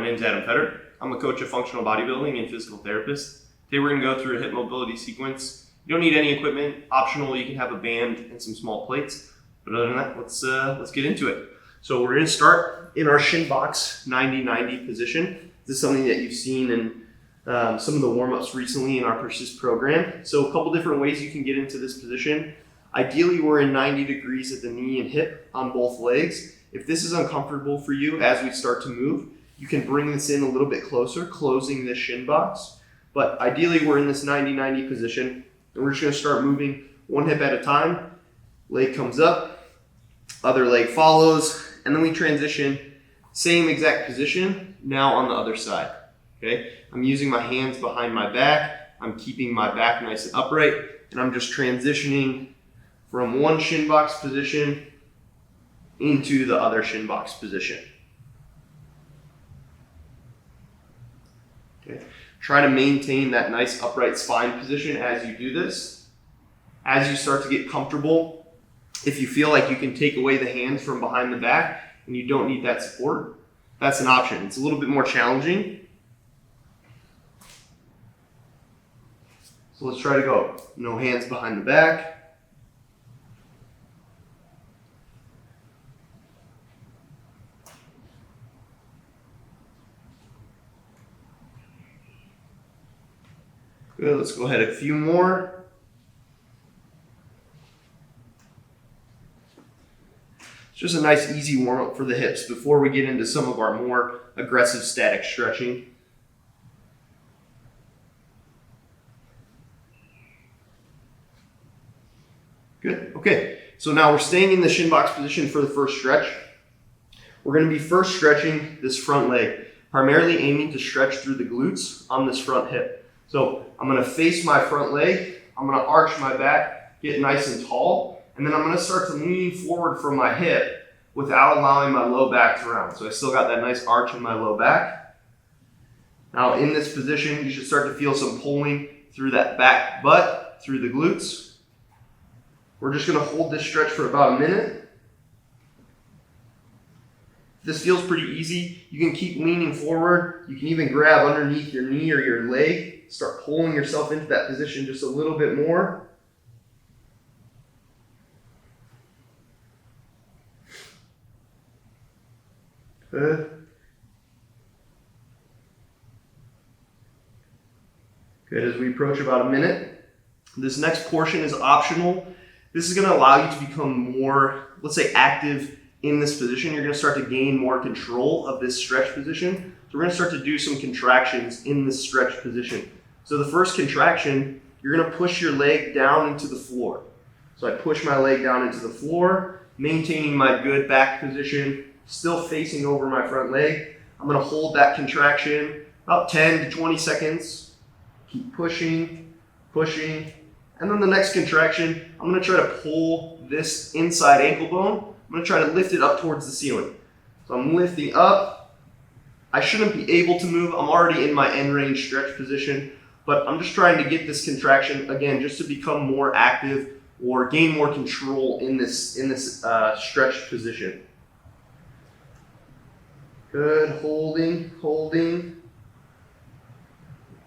name's Adam Fetter. I'm a coach of functional bodybuilding and physical therapist. Today we're going to go through a hip mobility sequence. You don't need any equipment. Optional, you can have a band and some small plates. But other than that, let's get into it. So we're going to start in our shin box 90-90 position. This is something that you've seen in some of the warm-ups recently in our Persist program. So a couple different ways you can get into this position. Ideally, we're in 90 degrees at the knee and hip on both legs. If this is uncomfortable for you as we start to move, you can bring this in a little bit closer, closing this shin box. But ideally, we're in this 90-90 position, and we're just going to start moving one hip at a time. Leg comes up, other leg follows, and then we transition, same exact position, now on the other side. Okay, I'm using my hands behind my back, I'm keeping my back nice and upright, and I'm just transitioning from one shin box position into the other shin box position. Okay. Try to maintain that nice upright spine position as you do this. As you start to get comfortable, if you feel like you can take away the hands from behind the back and you don't need that support, that's an option. It's a little bit more challenging. So let's try to go. No hands behind the back. Good, let's go ahead a few more. It's just a nice easy warm up for the hips before we get into some of our more aggressive static stretching. Good, okay. So now we're staying in the shin box position for the first stretch. We're gonna be first stretching this front leg, primarily aiming to stretch through the glutes on this front hip. So I'm gonna face my front leg, I'm gonna arch my back, get nice and tall, and then I'm gonna start to lean forward from my hip without allowing my low back to round. So I still got that nice arch in my low back. Now in this position, you should start to feel some pulling through that back butt, through the glutes. We're just gonna hold this stretch for about a minute. This feels pretty easy. You can keep leaning forward. You can even grab underneath your knee or your leg. Start pulling yourself into that position just a little bit more. Good. Good, as we approach about a minute. This next portion is optional. This is gonna allow you to become more, let's say, active in this position. You're gonna start to gain more control of this stretch position. So we're gonna start to do some contractions in this stretch position. So the first contraction, you're gonna push your leg down into the floor. So I push my leg down into the floor, maintaining my good back position, still facing over my front leg. I'm gonna hold that contraction about 10 to 20 seconds. Keep pushing, pushing. And then the next contraction, I'm gonna try to pull this inside ankle bone. I'm gonna try to lift it up towards the ceiling. So I'm lifting up. I shouldn't be able to move. I'm already in my end range stretch position, but I'm just trying to get this contraction, again, just to become more active or gain more control in this stretch position. Good, holding,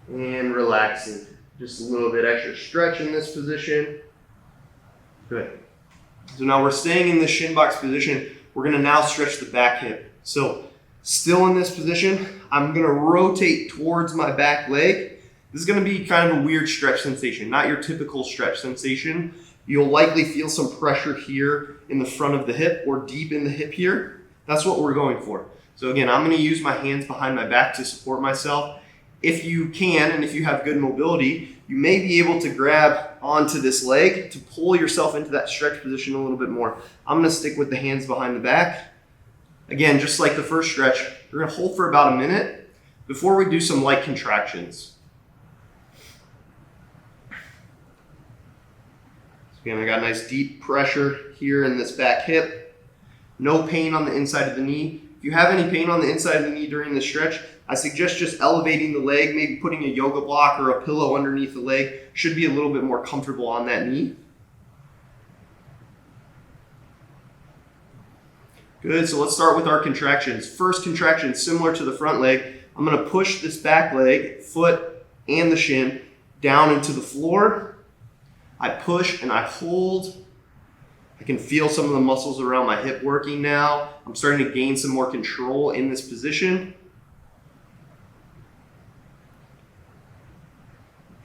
and relaxing. Just a little bit extra stretch in this position. Good. So now we're staying in the shin box position. We're gonna now stretch the back hip. So still in this position, I'm gonna rotate towards my back leg. This is gonna be kind of a weird stretch sensation, not your typical stretch sensation. You'll likely feel some pressure here in the front of the hip or deep in the hip here. That's what we're going for. So again, I'm gonna use my hands behind my back to support myself. If you can, and if you have good mobility, you may be able to grab onto this leg to pull yourself into that stretch position a little bit more. I'm gonna stick with the hands behind the back. Again, just like the first stretch, we're gonna hold for about a minute before we do some light contractions. So again, I got nice deep pressure here in this back hip. No pain on the inside of the knee. If you have any pain on the inside of the knee during the stretch, I suggest just elevating the leg, maybe putting a yoga block or a pillow underneath the leg. Should be a little bit more comfortable on that knee. Good, so let's start with our contractions. First contraction, similar to the front leg. I'm gonna push this back leg, foot, and the shin down into the floor. I push and I hold. I can feel some of the muscles around my hip working now. I'm starting to gain some more control in this position.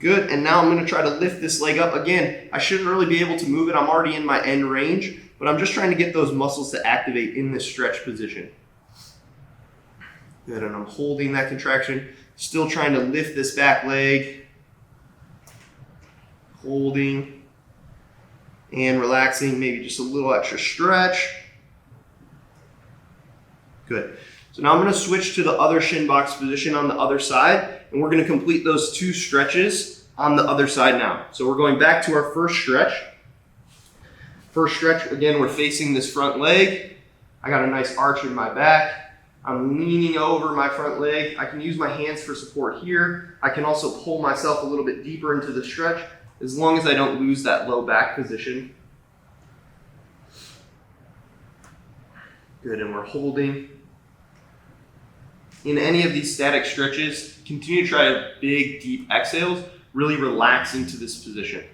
Good, and now I'm gonna try to lift this leg up. Again, I shouldn't really be able to move it. I'm already in my end range, but I'm just trying to get those muscles to activate in this stretch position. Good, and I'm holding that contraction. Still trying to lift this back leg. Holding and relaxing, maybe just a little extra stretch. Good. So now I'm going to switch to the other shin box position on the other side, and we're going to complete those 2 stretches on the other side now. So we're going back to our first stretch. First stretch, again, we're facing this front leg. I got a nice arch in my back. I'm leaning over my front leg. I can use my hands for support here. I can also pull myself a little bit deeper into the stretch as long as I don't lose that low back position. Good, and we're holding. In any of these static stretches, continue to try big, deep exhales. Really relax into this position.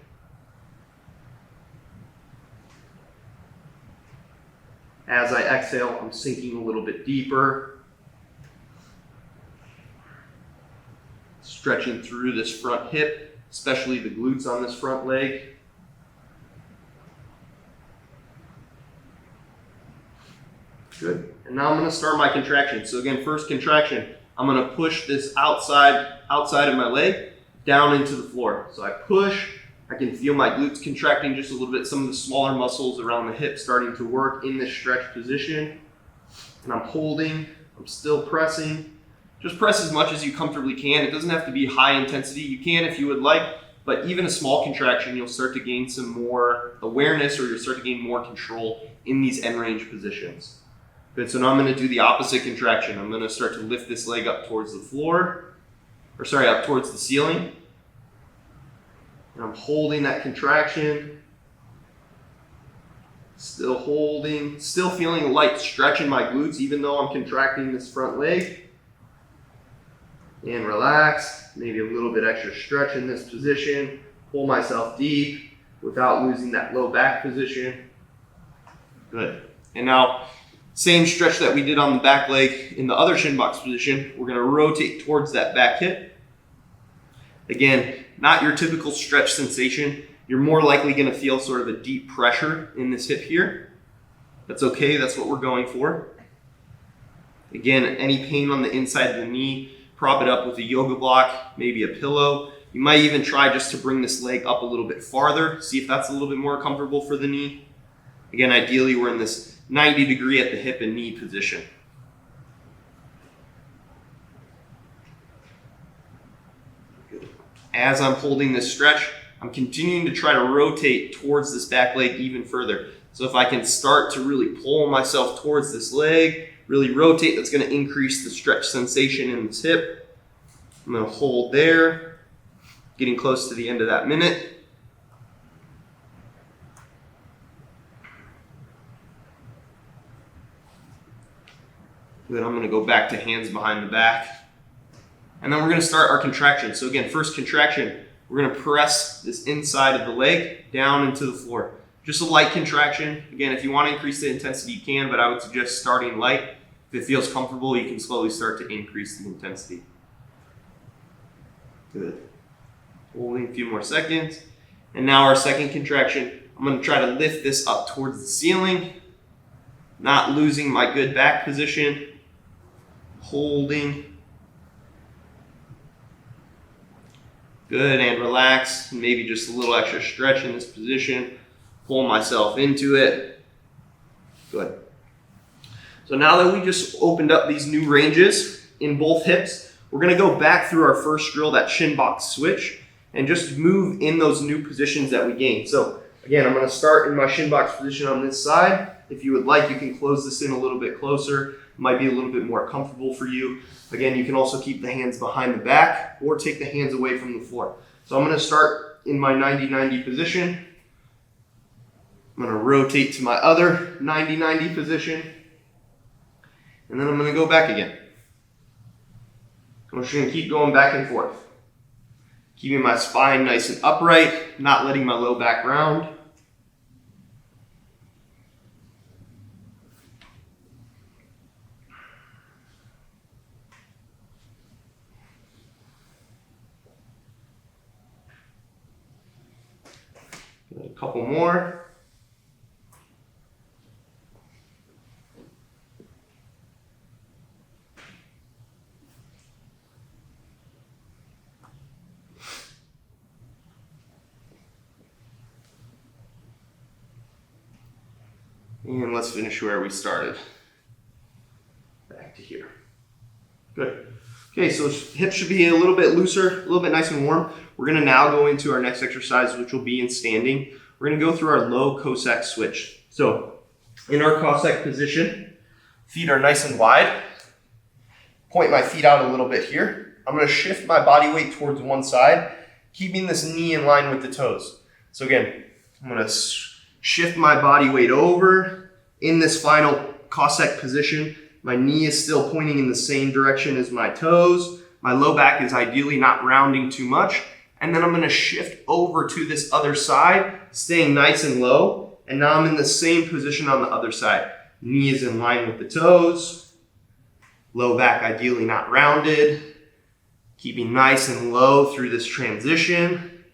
As I exhale, I'm sinking a little bit deeper. Stretching through this front hip, especially the glutes on this front leg. Good. And now I'm going to start my contraction. So again, first contraction, I'm going to push this outside of my leg down into the floor. So I push. I can feel my glutes contracting just a little bit, some of the smaller muscles around the hip starting to work in this stretch position. And I'm holding, I'm still pressing. Just press as much as you comfortably can. It doesn't have to be high intensity. You can if you would like, but even a small contraction, you'll start to gain some more awareness, or you'll start to gain more control in these end range positions. Good, so now I'm going to do the opposite contraction. I'm going to start to lift this leg up towards the floor, up towards the ceiling. And I'm holding that contraction, still holding, still feeling a light stretch in my glutes even though I'm contracting this front leg. And relax, maybe a little bit extra stretch in this position, pull myself deep without losing that low back position. Good. And now, same stretch that we did on the back leg in the other shin box position, we're going to rotate towards that back hip. Again, not your typical stretch sensation. You're more likely going to feel sort of a deep pressure in this hip here. That's okay, that's what we're going for. Again, any pain on the inside of the knee, prop it up with a yoga block, maybe a pillow. You might even try just to bring this leg up a little bit farther, see if that's a little bit more comfortable for the knee. Again, ideally we're in this 90 degree at the hip and knee position. As I'm holding this stretch, I'm continuing to try to rotate towards this back leg even further. So if I can start to really pull myself towards this leg, really rotate, that's going to increase the stretch sensation in this hip. I'm going to hold there, getting close to the end of that minute. Then I'm going to go back to hands behind the back. And then we're going to start our contraction. So again, first contraction, we're going to press this inside of the leg down into the floor. Just a light contraction. Again, if you want to increase the intensity, you can, but I would suggest starting light. If it feels comfortable, you can slowly start to increase the intensity. Good. Holding a few more seconds. And now our second contraction, I'm going to try to lift this up towards the ceiling, not losing my good back position. Holding. Good, and relax. Maybe just a little extra stretch in this position. Pull myself into it. Good. So now that we just opened up these new ranges in both hips, we're going to go back through our first drill, that shin box switch, and just move in those new positions that we gained. So again, I'm going to start in my shin box position on this side. If you would like, you can close this in a little bit closer. It might be a little bit more comfortable for you. Again, you can also keep the hands behind the back or take the hands away from the floor. So I'm going to start in my 90-90 position. I'm going to rotate to my other 90-90 position. And then I'm gonna go back again. I'm just gonna keep going back and forth. Keeping my spine nice and upright, not letting my low back round. A couple more. And let's finish where we started. Back to here. Good. Okay, so hips should be a little bit looser, a little bit nice and warm. We're gonna now go into our next exercise, which will be in standing. We're gonna go through our low Cossack switch. So in our Cossack position, feet are nice and wide. Point my feet out a little bit here. I'm gonna shift my body weight towards one side, keeping this knee in line with the toes. So again, I'm gonna shift my body weight over in this final Cossack position. My knee is still pointing in the same direction as my toes. My low back is ideally not rounding too much. And then I'm gonna shift over to this other side, staying nice and low. And now I'm in the same position on the other side. Knee is in line with the toes. Low back ideally not rounded. Keeping nice and low through this transition.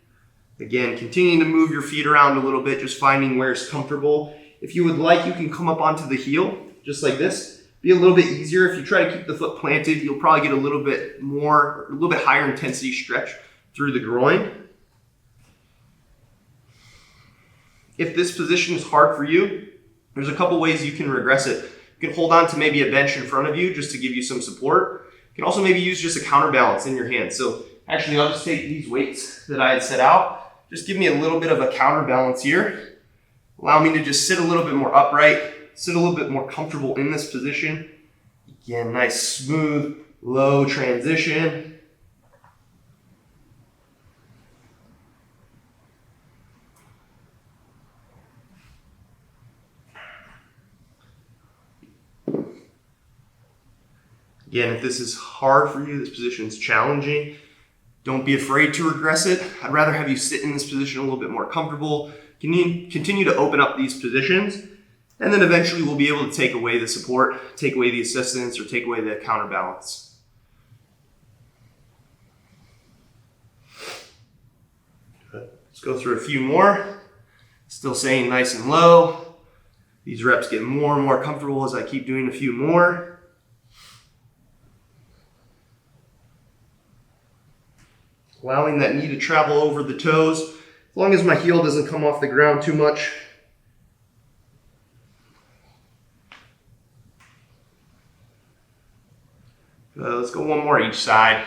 Again, continuing to move your feet around a little bit, just finding where it's comfortable. If you would like, you can come up onto the heel, just like this. Be a little bit easier. If you try to keep the foot planted, you'll probably get a little bit higher intensity stretch through the groin. If this position is hard for you, there's a couple ways you can regress it. You can hold on to maybe a bench in front of you just to give you some support. You can also maybe use just a counterbalance in your hands. So actually, I'll just take these weights that I had set out. Just give me a little bit of a counterbalance here. Allow me to just sit a little bit more upright, sit a little bit more comfortable in this position. Again, nice, smooth, low transition. Again, if this is hard for you, this position is challenging, don't be afraid to regress it. I'd rather have you sit in this position a little bit more comfortable. Continue to open up these positions, and then eventually we'll be able to take away the support, take away the assistance, or take away the counterbalance. Good. Let's go through a few more. Still staying nice and low. These reps get more and more comfortable as I keep doing a few more. Allowing that knee to travel over the toes, as long as my heel doesn't come off the ground too much. Let's go one more each side.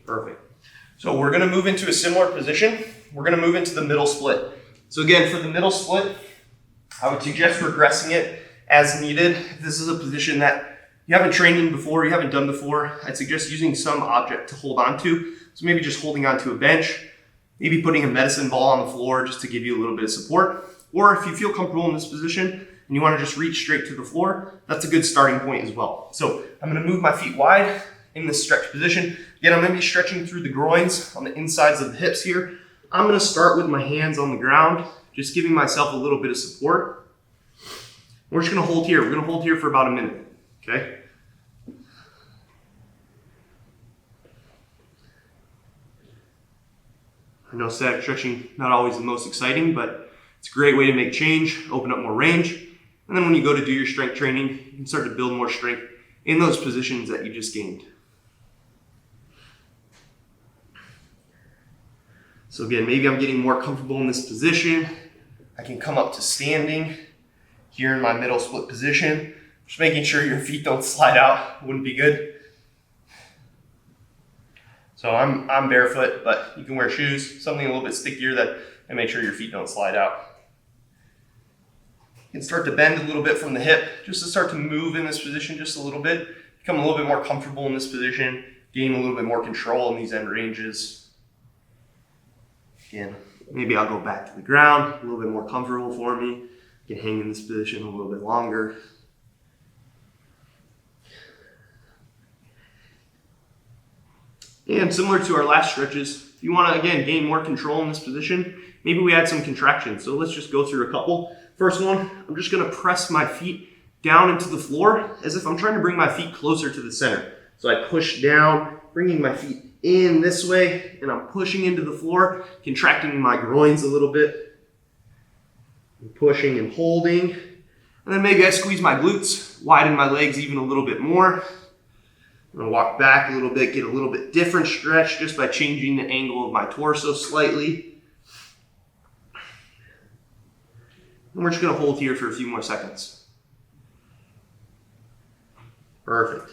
Perfect. So we're gonna move into a similar position. We're gonna move into the middle split. So again, for the middle split, I would suggest regressing it as needed. If this is a position that you haven't trained in before, you haven't done before, I'd suggest using some object to hold on to. So maybe just holding onto a bench, maybe putting a medicine ball on the floor just to give you a little bit of support. Or if you feel comfortable in this position and you want to just reach straight to the floor, that's a good starting point as well. So I'm going to move my feet wide in this stretch position. Again, I'm going to be stretching through the groins on the insides of the hips here. I'm going to start with my hands on the ground, just giving myself a little bit of support. We're just going to hold here. We're going to hold here for about a minute, okay? I know static stretching, not always the most exciting, but it's a great way to make change, open up more range. And then when you go to do your strength training, you can start to build more strength in those positions that you just gained. So again, maybe I'm getting more comfortable in this position. I can come up to standing here in my middle split position. Just making sure your feet don't slide out wouldn't be good. So I'm barefoot, but you can wear shoes, something a little bit stickier and make sure your feet don't slide out. You can start to bend a little bit from the hip, just to start to move in this position just a little bit, become a little bit more comfortable in this position, gain a little bit more control in these end ranges. Again, Maybe I'll go back to the ground, a little bit more comfortable for me. I can hang in this position a little bit longer. And similar to our last stretches, if you want to, again, gain more control in this position, maybe we add some contractions. So let's just go through a couple. First one, I'm just going to press my feet down into the floor as if I'm trying to bring my feet closer to the center. So I push down, bringing my feet in this way, and I'm pushing into the floor, contracting my groins a little bit. Pushing and holding. And then maybe I squeeze my glutes, widen my legs even a little bit more. I'm going to walk back a little bit, get a little bit different stretch just by changing the angle of my torso slightly. And we're just going to hold here for a few more seconds. Perfect.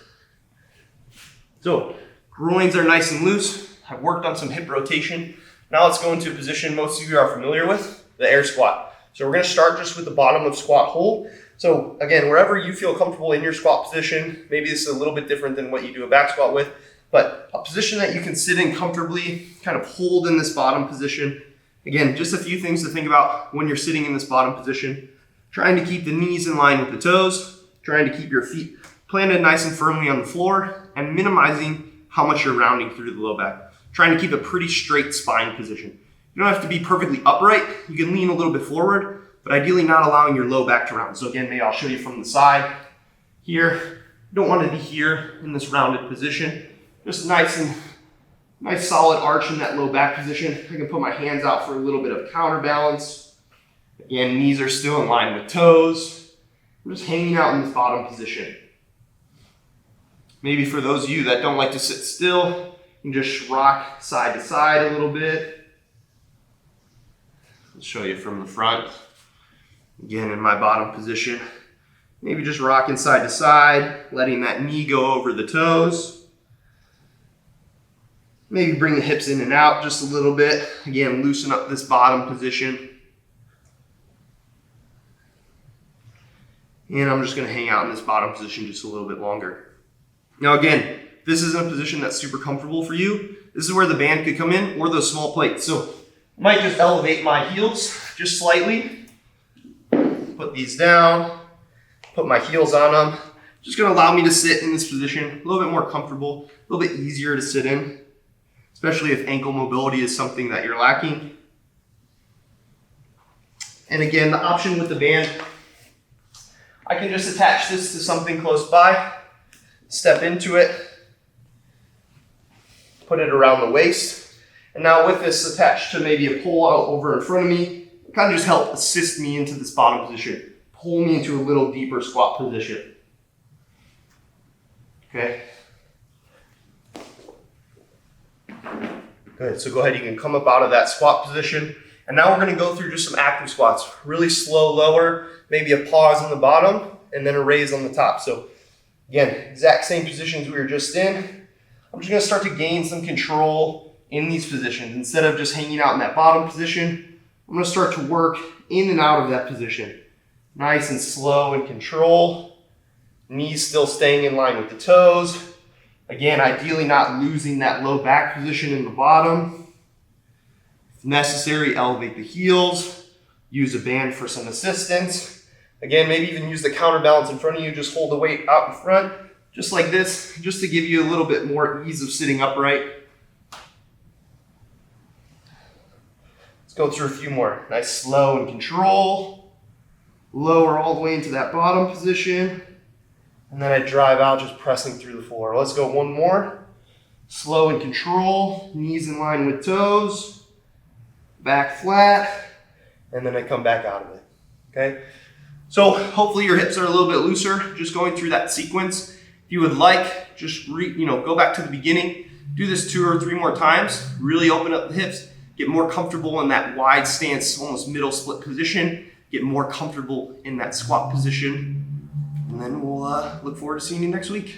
So, groins are nice and loose. I've worked on some hip rotation. Now let's go into a position most of you are familiar with, the air squat. So we're going to start just with the bottom of squat hold. So again, wherever you feel comfortable in your squat position, maybe this is a little bit different than what you do a back squat with, but a position that you can sit in comfortably, kind of hold in this bottom position. Again, just a few things to think about when you're sitting in this bottom position. Trying to keep the knees in line with the toes, trying to keep your feet planted nice and firmly on the floor, and minimizing how much you're rounding through the low back. Trying to keep a pretty straight spine position. You don't have to be perfectly upright. You can lean a little bit forward, but ideally not allowing your low back to round. So again, maybe I'll show you from the side. Here, you don't want to be here in this rounded position. Just nice solid arch in that low back position. I can put my hands out for a little bit of counterbalance. Again, knees are still in line with toes. I'm just hanging out in this bottom position. Maybe for those of you that don't like to sit still, you can just rock side to side a little bit. I'll show you from the front. Again, in my bottom position, maybe just rocking side to side, letting that knee go over the toes. Maybe bring the hips in and out just a little bit. Again, loosen up this bottom position. And I'm just going to hang out in this bottom position just a little bit longer. Now again, this isn't a position that's super comfortable for you. This is where the band could come in or those small plates. So I might just elevate my heels just slightly. Put these down, put my heels on them. Just gonna allow me to sit in this position a little bit more comfortable, a little bit easier to sit in, especially if ankle mobility is something that you're lacking. And again, the option with the band, I can just attach this to something close by, step into it, put it around the waist. And now with this attached to maybe a pull out over in front of me, kind of just help assist me into this bottom position, pull me into a little deeper squat position. Okay. Good, so go ahead, you can come up out of that squat position. And now we're gonna go through just some active squats. Really slow lower, maybe a pause on the bottom, and then a raise on the top. So again, exact same positions we were just in. I'm just gonna start to gain some control in these positions. Instead of just hanging out in that bottom position, I'm gonna start to work in and out of that position. Nice and slow and control. Knees still staying in line with the toes. Again, ideally not losing that low back position in the bottom. If necessary, elevate the heels. Use a band for some assistance. Again, maybe even use the counterbalance in front of you. Just hold the weight out in front, just like this, just to give you a little bit more ease of sitting upright. Let's go through a few more. Nice, slow and control. Lower all the way into that bottom position. And then I drive out, just pressing through the floor. Let's go one more. Slow and control. Knees in line with toes. Back flat. And then I come back out of it. Okay? So hopefully your hips are a little bit looser. Just going through that sequence. If you would like, just go back to the beginning. Do this 2 or 3 more times. Really open up the hips. Get more comfortable in that wide stance, almost middle split position. Get more comfortable in that squat position. And then we'll look forward to seeing you next week.